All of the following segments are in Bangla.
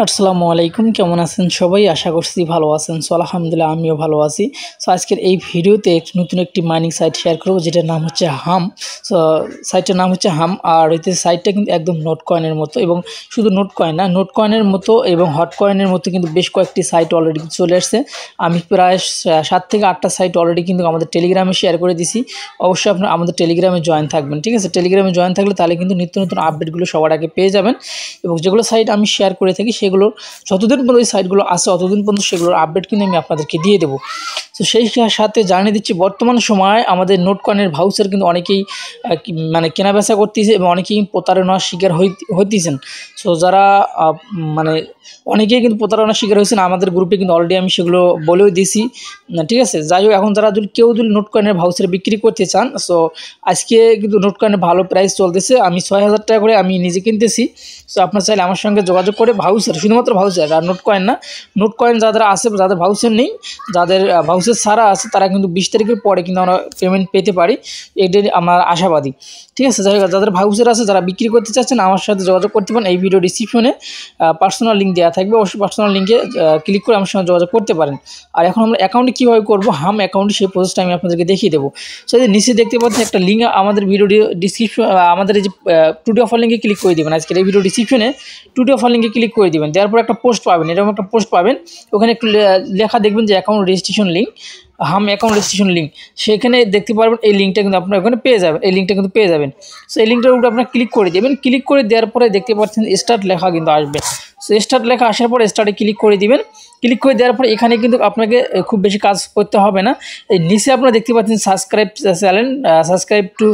আসসালামু আলাইকুম, কেমন আছেন সবাই? আশা করছি ভালো আছেন। সো আলহামদুলিল্লাহ আমিও ভালো আছি। সো আজকের এই ভিডিওতে নতুন একটি মাইনিং সাইট শেয়ার করব, যেটার নাম হচ্ছে হাম। সো সাইটের নাম হচ্ছে হাম, আর হইতে সাইটটা কিন্তু একদম নোট কয়েনের মতো, এবং শুধু নোট কয়েন না, নোট কয়েনের মতো এবং হট কয়েনের মতো কিন্তু বেশ কয়েকটি সাইট অলরেডি চলে আসছে। আমি প্রায় 7 থেকে 8টা সাইট অলরেডি কিন্তু আমাদের টেলিগ্রামে শেয়ার করে দিছি। অবশ্যই আপনারা আমাদের টেলিগ্রামে জয়েন থাকবেন, ঠিক আছে? টেলিগ্রামে জয়েন থাকলে তাহলে কিন্তু নিত্য নতুন আপডেটগুলো সবার আগে পেয়ে যাবেন, এবং যেগুলো সাইট আমি শেয়ার করে থাকি সেগুলো যতদিন পর্যন্ত ওই সাইটগুলো আসে ততদিন পর্যন্ত সেগুলোর আপডেট কিন্তু আমি আপনাদেরকে দিয়ে দেবো। তো সেই সাথে জানিয়ে দিচ্ছি, বর্তমান সময় আমাদের নোট কয়েনের ভাউচার কিন্তু অনেকেই মানে কেনাবেচা করতেছে, এবং অনেকেই প্রতারণার শিকার হইতেছেন। সো যারা মানে অনেকেই কিন্তু প্রতারণার শিকার হয়েছেন, আমাদের গ্রুপে কিন্তু অলরেডি আমি সেগুলো বলেও দিয়েছি, ঠিক আছে? যাই হোক, এখন যারা কেউ যদি নোট কয়েনের ভাউচার বিক্রি করতে চান, সো আজকে কিন্তু নোট কয়েনের ভালো প্রাইস চলতেছে। আমি 6,000 টাকা করে আমি নিজে কিনতেছি। সো আপনার চাইলে আমার সঙ্গে যোগাযোগ করে ভাউচার, শুধুমাত্র ভাউচার আর নোট কয়েন না, নোট কয়েন যাদের আছে, যাদের ভাউচার নেই, যাদের ভাউচার ছাড়া আছে, তারা কিন্তু 20 তারিখের পরে কিন্তু আমরা পেমেন্ট পেতে পারি, এটাই আমার আশাবাদী, ঠিক আছে? যাই হোক, যাদের ভাউচার আছে, যারা বিক্রি করতে চাচ্ছেন, আমার সাথে যোগাযোগ করতে পারেন। এই ভিডিও ডিসক্রিপশনে পার্সোনাল লিঙ্ক দেওয়া থাকবে, অবশ্যই পার্সোনাল লিঙ্কে ক্লিক করে আমার সঙ্গে যোগাযোগ করতে পারেন। আর এখন আমরা অ্যাকাউন্টে কীভাবে করবো, হাম অ্যাকাউন্টে, সেই প্রসেসটা আমি আপনাদেরকে দেখিয়ে দেবো। সো এই নিচে দেখতে পাচ্ছেন একটা লিঙ্ক, আমাদের ভিডিও ডিসক্রিপশন, আমাদের এই যে টুডে অফার লিঙ্কে ক্লিক করে দেবেন। আজকের এই ভিডিও ডিসক্রিপশনে টুডে অফার লিঙ্কে ক্লিক করে দেবেন। দেওয়ার পর একটা পোস্ট পাবেন, এরকম একটা পোস্ট পাবেন, ওখানে একটু লেখা দেখবেন যে অ্যাকাউন্ট রেজিস্ট্রেশন লিঙ্ক, হাম অ্যাকাউন্ট রেজিস্ট্রেশন লিঙ্ক। সেখানে দেখতে পারবেন এই লিঙ্কটা কিন্তু আপনার ওখানে পেয়ে যাবেন, এই লিঙ্কটা কিন্তু পেয়ে যাবেন। সো এই লিঙ্কটার উপরে আপনার ক্লিক করে দেবেন। ক্লিক করে দেওয়ার পরে দেখতে পাচ্ছেন স্টার্ট লেখা কিন্তু আসবে। সো স্টার্ট লেখা আসার পরে স্টার্টে ক্লিক করে দিবেন। ক্লিক করে দেওয়ার পরে এখানে কিন্তু আপনাকে খুব বেশি কাজ করতে হবে না। এই নিচে আপনারা দেখতে পাচ্ছেন সাবস্ক্রাইব টু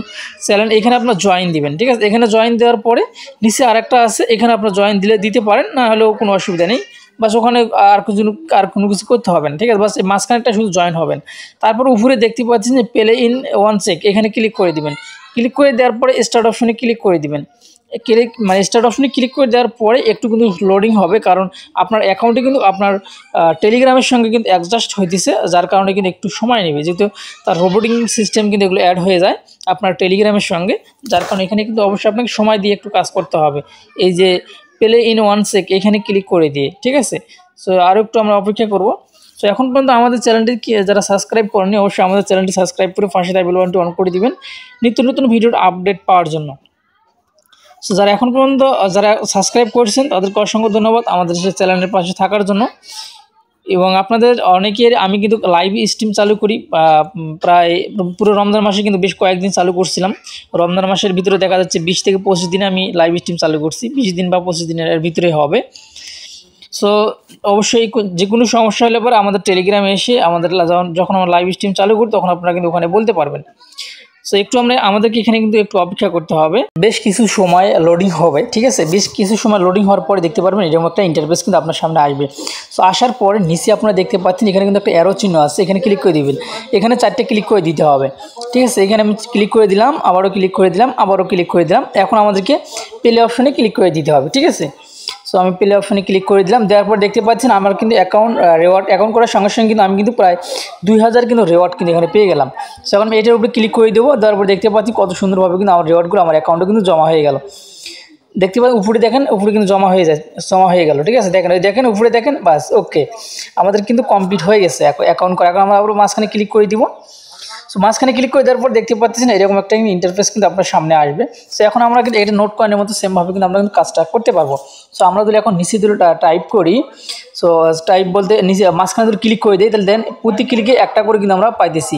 চ্যানেল, এখানে আপনার জয়েন দিবেন, ঠিক আছে? এখানে জয়েন দেওয়ার পরে নিচে আরেকটা আছে, এখানে আপনার জয়েন দিতে পারেন, না হলেও কোনো অসুবিধা নেই। বাস ওখানে আর কোনো কিছু করতে হবে না, ঠিক আছে? বাস এই মাঝখানেটা শুধু জয়েন হবেন। তারপর উপরে দেখতে পাচ্ছেন যে প্লে ইন 1 চেক, এখানে ক্লিক করে দিবেন। ক্লিক করে দেওয়ার পরে স্টার্ট অপশনে ক্লিক করে দিবেন। স্টার্ট অপশনে ক্লিক করে দেওয়ার পরে একটু কিন্তু লোডিং হবে, কারণ আপনার অ্যাকাউন্টে কিন্তু আপনার টেলিগ্রামের সঙ্গে কিন্তু অ্যাডজাস্ট হইতেছে, যার কারণে কিন্তু একটু সময় নেবে, যেহেতু তার রোবোটিং সিস্টেম কিন্তু এগুলো অ্যাড হয়ে যায় আপনার টেলিগ্রামের সঙ্গে, যার কারণে এখানে কিন্তু অবশ্যই আপনাকে সময় দিয়ে একটু কাজ করতে হবে। এই যে প্লে ইন 1 চেক, এখানে ক্লিক করে দিয়ে, ঠিক আছে? সো আরও একটু আমরা অপেক্ষা করব। সো এখন পর্যন্ত আমাদের চ্যানেলটি যারা সাবস্ক্রাইব করেনি, অবশ্যই আমাদের চ্যানেলটি সাবস্ক্রাইব করে পাশে থাকা বেল বাটনটি অন করে দিবেন নিত্য নতুন ভিডিওর আপডেট পাওয়ার জন্য। সো যারা এখন পর্যন্ত যারা সাবস্ক্রাইব করেছেন তাদেরকে অসংখ্য ধন্যবাদ আমাদের চ্যানেলের পাশে থাকার জন্য। এবং আপনাদের অনেকের আমি কিন্তু লাইভ স্ট্রিম চালু করি, প্রায় পুরো রমজান মাসে কিন্তু বেশ কয়েকদিন চালু করছিলাম। রমজান মাসের ভিতরে দেখা যাচ্ছে 20 থেকে 25 দিনে আমি লাইভ স্ট্রিম চালু করছি, 20 দিন বা 25 দিনের ভিতরে হবে। সো অবশ্যই যে কোনো সমস্যা হলে পরে আমাদের টেলিগ্রামে এসে যখন আমরা লাইভ স্ট্রিম চালু করি, তখন আপনারা কিন্তু ওখানে বলতে পারবেন। সো একটু আমাদেরকে এখানে কিন্তু একটু অপেক্ষা করতে হবে, বেশ কিছু সময় লোডিং হবে, ঠিক আছে? বেশ কিছু সময় লোডিং হওয়ার পরে দেখতে পারবেন এরকম একটা ইন্টারফেস কিন্তু আপনার সামনে আসবে। সো আসার পরে নিচে আপনারা দেখতে পাচ্ছেন এখানে কিন্তু একটা অ্যারো চিহ্ন আছে, এখানে ক্লিক করে দিবেন। এখানে 4টে ক্লিক করে দিতে হবে, ঠিক আছে? এখানে আমি ক্লিক করে দিলাম, আবারও ক্লিক করে দিলাম, আবারও ক্লিক করে দিলাম। এখন আমাদেরকে প্লে অপশনে ক্লিক করে দিতে হবে, ঠিক আছে? সো আমি প্লে অপশনে ক্লিক করে দিলাম। দেওয়ার পর দেখতে পাচ্ছেন আমার কিন্তু অ্যাকাউন্ট করার সঙ্গে সঙ্গে কিন্তু আমি কিন্তু প্রায় 2000 কিন্তু রিওয়ার্ড কিন্তু এখানে পেয়ে গেলাম। সো এখন এটার উপরে ক্লিক করে দেবো। দেওয়ার পর দেখতে পাচ্ছি কত সুন্দরভাবে কিন্তু আমার রিওয়ার্ডগুলো আমার অ্যাকাউন্টে কিন্তু জমা হয়ে গেল। দেখতে পাচ্ছেন উপরে দেখেন, উপরে কিন্তু জমা হয়ে গেল, ঠিক আছে? দেখেন উপরে দেখেন, বাস ওকে, আমাদের কিন্তু কমপ্লিট হয়ে গেছে অ্যাকাউন্ট করা। এখন আমরা আবার মাঝখানে ক্লিক করে দিব। সো মাঝখানে ক্লিক করে দেওয়ার পর দেখতে পাচ্ছেন এরকম একটা ইন্টারফেস কিন্তু আপনার সামনে আসবে। সো এখন আমরা কিন্তু এটা নোট কয়েনের মতো সেমভাবে কিন্তু আমরা কিন্তু কাজটা করতে পারবো। সো আমরা যদি এখন নিচে দিলে টাইপ করি, সো টাইপ বলতে নিচে মাঝখানে যদি ক্লিক করে দিই, তাহলে দেন প্রতি ক্লিকে একটা করে কিন্তু আমরা পাইতেছি,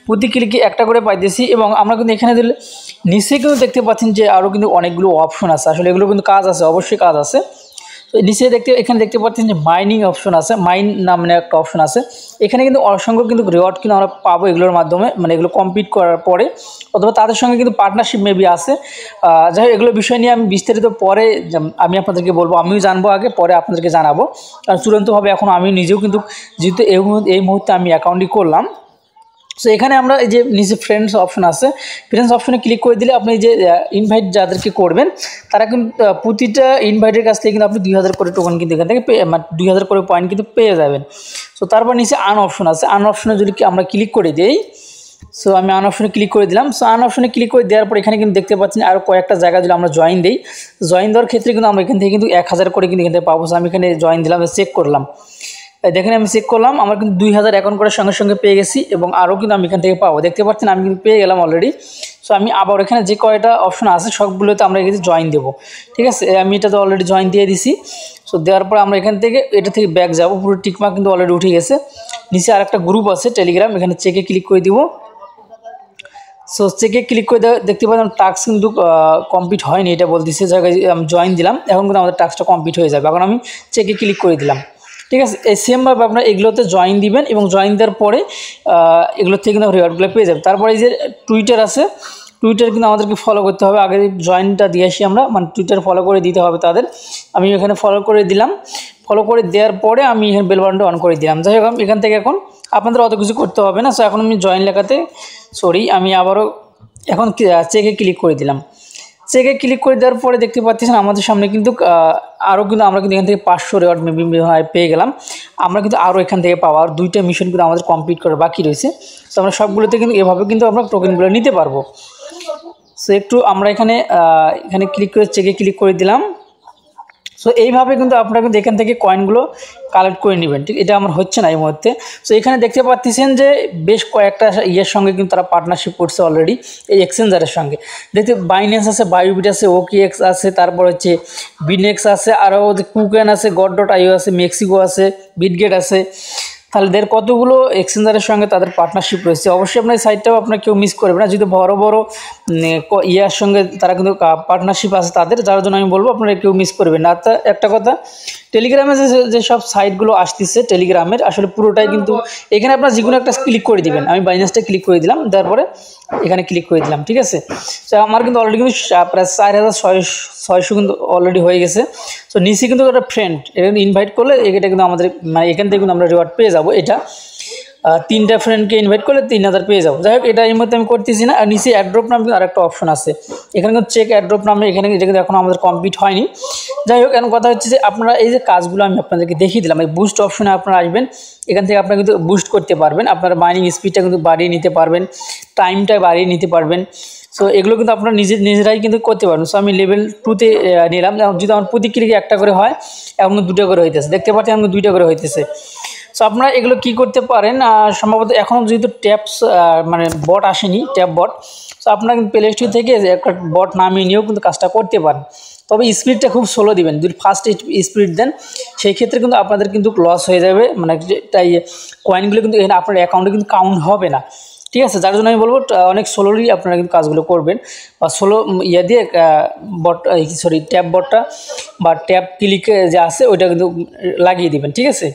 প্রতি ক্লিকে একটা করে পাইতেছি। এবং আমরা কিন্তু এখানে দিলে নিচে কিন্তু দেখতে পাচ্ছেন যে আরও কিন্তু অনেকগুলো অপশন আছে, আসলে এগুলো কিন্তু কাজ আছে, অবশ্যই কাজ আছে। তো নিচে এখানে দেখতে পাচ্ছেন যে মাইনিং অপশন আছে, মাইন নামে একটা অপশন আছে। এখানে কিন্তু অসংখ্য কিন্তু রিওয়ার্ড কিন্তু আমরা পাবো এগুলোর মাধ্যমে, মানে এগুলো কমপ্লিট করার পরে, অথবা তাদের সঙ্গে কিন্তু পার্টনারশিপ মেবি আছে। যাই হোক, এগুলো বিষয় নিয়ে আমি বিস্তারিত পরে আমি আপনাদেরকে বলবো, আমিও জানবো আগে, পরে আপনাদেরকে জানাবো। কারণ চূড়ান্তভাবে এখন আমি নিজেও কিন্তু, যেহেতু এই মুহূর্তে আমি অ্যাকাউন্টই করলাম। সো এখানে আমরা এই যে নিচে ফ্রেন্ডস অপশন আছে, ফ্রেন্ডস অপশনে ক্লিক করে দিলে আপনি যে ইনভাইট যাদেরকে করবেন, তারা কিন্তু প্রতিটা ইনভাইটের কাছ থেকে কিন্তু আপনি 2000 করে টোকেন কিন্তু এখান থেকে 2000 করে পয়েন্ট কিন্তু পেয়ে যাবেন। সো তারপর নিচে আন অপশন আছে, আন অপশনে যদি আমরা ক্লিক করে দিই, সো আমি আন অপশনে ক্লিক করে দিলাম। সো আন অপশনে ক্লিক করে দেওয়ার পর এখানে কিন্তু দেখতে পাচ্ছেন আরও কয়েকটা জায়গা যদি আমরা জয়েন দিই, জয়েন দেওয়ার ক্ষেত্রে কিন্তু আমরা এখান থেকে কিন্তু 1000 করে কিন্তু এখান থেকে পাবো। সো আমি এখানে জয়েন দিলাম, চেক করলাম, দেখেন আমি চেক করলাম আমার কিন্তু 2000 অ্যাকাউন্ট করার সঙ্গে সঙ্গে পেয়ে গেছি এবং আরও কিন্তু আমি এখান থেকে পাবো। দেখতে পাচ্ছেন আমি কিন্তু পেয়ে গেলাম অলরেডি। সো আমি আবার এখানে যে কয়টা অপশন আছে সবগুলোতে আমরা এখানে জয়েন দেবো, ঠিক আছে। আমি এটাতে অলরেডি জয়েন দিয়ে দিছি। সো দেওয়ার পর আমরা এখান থেকে এটা থেকে ব্যাক যাবো, পুরো টিকমার্ক কিন্তু অলরেডি উঠে গেছে। নিচে আরেকটা গ্রুপ আছে টেলিগ্রাম, এখানে চেকে ক্লিক করে দিব। সো চেকে ক্লিক করে দেখতে পাচ্ছেন টাস্ক কিন্তু কমপ্লিট হয়নি, এটা বলতেছে জায়গায় আমি জয়েন দিলাম, এখন কিন্তু আমাদের টাস্কটা কমপ্লিট হয়ে যাবে। এখন আমি চেকে ক্লিক করে দিলাম, ঠিক আছে। এই সেমভাবে আপনারা এগুলোতে জয়েন দিবেন এবং জয়েন দেওয়ার পরে এগুলো থেকে কিন্তু রিওয়ার্ডগুলো পেয়ে যাবেন। তারপরে এই যে টুইটার আছে, টুইটার কিন্তু আমাদেরকে ফলো করতে হবে, আগে জয়েনটা দিয়ে আসি আমরা, মানে টুইটার ফলো করে দিতে হবে তাদের। আমি এখানে ফলো করে দিলাম, ফলো করে দেওয়ার পরে আমি এখানে বেল বাটনটা অন করে দিলাম। যাই হোক এখান থেকে এখন আপনাদের অত কিছু করতে হবে না। সো এখন আমি জয়েন লেখাতে আমি আবারও এখন চেকে ক্লিক করে দিলাম। চেকে ক্লিক করে দেওয়ার পরে দেখতে পাচ্ছেন আমাদের সামনে কিন্তু আরও কিন্তু আমরা কিন্তু এখান থেকে 500 রিওয়ার্ড পেয়ে গেলাম। আমরা কিন্তু আরও এখান থেকে পাওয়া আর 2টা মিশন কিন্তু আমাদের কমপ্লিট করা বাকি রয়েছে। তো আমরা সবগুলোতে কিন্তু এভাবে কিন্তু আমরা টোকেনগুলো নিতে পারবো। সো একটু আমরা এখানে ক্লিক করে চেকে ক্লিক করে দিলাম। সো এইভাবে কিন্তু আপনারা কিন্তু এখান থেকে কয়েনগুলো কালেক্ট করে নেবেন, ঠিক। এটা আমার হচ্ছে না এই মুহূর্তে। সো এখানে দেখতে পাচ্ছেন যে বেশ কয়েকটা ইয়ের সঙ্গে কিন্তু তারা পার্টনারশিপ করছে অলরেডি, এই এক্সচেঞ্জারের সঙ্গে। দেখতে বাইন্যান্স আছে, বায়োবিট আছে, OKX আছে, তারপর হচ্ছে বিনেক্স আছে, আরও কুকেন আছে, গড.io আছে, মেক্সিকো আছে, বিটগেট আছে। তাহলে কতগুলো এক্সচেঞ্জারের সঙ্গে তাদের পার্টনারশিপ রয়েছে। অবশ্যই আপনার এই সাইটটাও আপনার কেউ মিস করবে না, যদি বড় বড় ইয়ার সঙ্গে তারা কিন্তু পার্টনারশিপ আছে তাদের, যার জন্য আমি বলবো আপনারা কেউ মিস করবেন না। একটা কথা, টেলিগ্রামে যেসব সাইটগুলো আসতেছে টেলিগ্রামের, আসলে পুরোটাই কিন্তু এখানে আপনার যে কোনো একটা ক্লিক করে দিবেন। আমি বাইন্যান্সটা ক্লিক করে দিলাম, তারপরে এখানে ক্লিক করে দিলাম, ঠিক আছে। তো আমার কিন্তু অলরেডি কিন্তু প্রায় 4600 কিন্তু অলরেডি হয়ে গেছে। সো নিচে কিন্তু একটা ফ্রেন্ড এখানে ইনভাইট করলে এটা কিন্তু আমাদের মানে এখান থেকে কিন্তু আমরা রিওয়ার্ড পেয়ে যাবো। এটা 3টা ফ্রেন্ডকে ইনভাইট করলে 3000 পেয়ে যাবো। যাই হোক এটা এই মুহূর্তে আমি করতেছি না। আর নিচে অ্যাড্রপ নামে কিন্তু আরেকটা অপশন আছে, এখানে কিন্তু চেক অ্যাড্রপ নামে, এখানে এটা কিন্তু এখন আমাদের কমপ্লিট হয়নি। যাই হোক এখন কথা হচ্ছে যে আপনারা এই যে কাজগুলো আমি আপনাদেরকে দেখিয়ে দিলাম, এই বুস্ট অপশনে আপনারা আসবেন, এখান থেকে আপনারা কিন্তু বুস্ট করতে পারবেন, আপনার মাইনিং স্পিডটা কিন্তু বাড়িয়ে নিতে পারবেন, টাইমটা বাড়িয়ে নিতে পারবেন। সো এগুলো কিন্তু আপনারা নিজেরাই কিন্তু করতে পারবেন। সো আমি লেভেল 2তে নিলাম, যদি আমার প্রতি ক্লিকে 1টা করে হয়, এখন 2টা করে হইতেছে, দেখতে পাচ্ছেন এখন 2টা করে হইতেছে। সো আপনারা এগুলো কি করতে পারেন, সম্ভবত এখনও যেহেতু ট্যাপস মানে বট আসেনি, ট্যাপ বট, সো আপনারা কিন্তু প্লে স্টোর থেকে একটা বট নামিয়ে নিয়েও কিন্তু কাজটা করতে পারেন। তবে স্পিডটা খুব স্লো দিবেন, যদি ফাস্ট স্পিড দেন সেই ক্ষেত্রে কিন্তু আপনাদের কিন্তু লস হয়ে যাবে, মানে তাই কয়েনগুলো কিন্তু এখানে আপনার অ্যাকাউন্টে কিন্তু কাউন্ট হবে না, ঠিক আছে। যার জন্য আমি বলবো অনেক স্লোলি আপনারা কিন্তু কাজগুলো করবেন, বা স্লো দিয়ে বট ট্যাপ বটটা বা ট্যাপ ক্লিকে যে আছে ওইটা কিন্তু লাগিয়ে দিবেন, ঠিক আছে।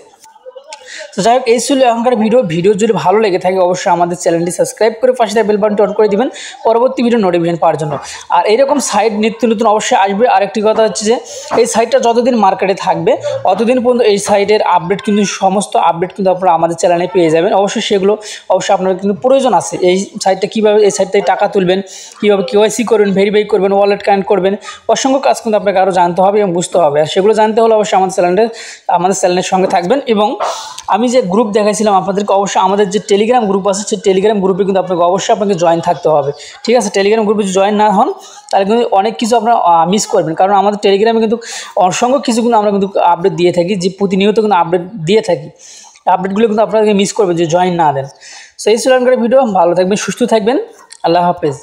তো যাই হোক এই ছিল এখনকার ভিডিও যদি ভালো লেগে থাকে অবশ্যই আমাদের চ্যানেলটি সাবস্ক্রাইব করে পাশে বেল বাটনটি অন করে দিবেন পরবর্তী ভিডিও নোটিফিকেশন পাওয়ার জন্য। আর এইরকম সাইট নিত্য নতুন অবশ্যই আসবে। আরেকটি কথা হচ্ছে যে এই সাইটটা যতদিন মার্কেটে থাকবে অতদিন পর্যন্ত এই সাইটের আপডেট কিন্তু সমস্ত আপডেট কিন্তু আপনারা আমাদের চ্যানেলে পেয়ে যাবেন। অবশ্যই সেগুলো আপনার কিন্তু প্রয়োজন আছে, এই সাইটটা কীভাবে এই সাইট থেকে টাকা তুলবেন, কীভাবে KYC করবেন, ভেরিফাই করবেন, ওয়ালেট কানেক্ট করবেন, অসংখ্য কাজ কিন্তু আপনাকে আরও জানতে হবে এবং বুঝতে হবে। আর সেগুলো জানতে হলে অবশ্যই আমাদের চ্যানেলের সঙ্গে থাকবেন। এবং আমি যে গ্রুপ দেখাইছিলাম আপনাদেরকে, অবশ্যই আমাদের যে টেলিগ্রাম গ্রুপ আছে সেই টেলিগ্রাম গ্রুপে কিন্তু আপনাকে জয়েন থাকতে হবে, ঠিক আছে। টেলিগ্রাম গ্রুপে যদি জয়েন না হন তাহলে কিন্তু অনেক কিছু আপনারা মিস করবেন, কারণ আমাদের টেলিগ্রামে কিন্তু অসংখ্য কিছু কিন্তু আমরা কিন্তু আপডেট দিয়ে থাকি, যে প্রতিনিয়ত কিন্তু আপডেট দিয়ে থাকি। আপডেটগুলো কিন্তু আপনাদেরকে মিস করবেন যদি জয়েন না দেন। সো এই ছিল ভিডিও, ভালো থাকবেন, সুস্থ থাকবেন, আল্লাহ হাফেজ।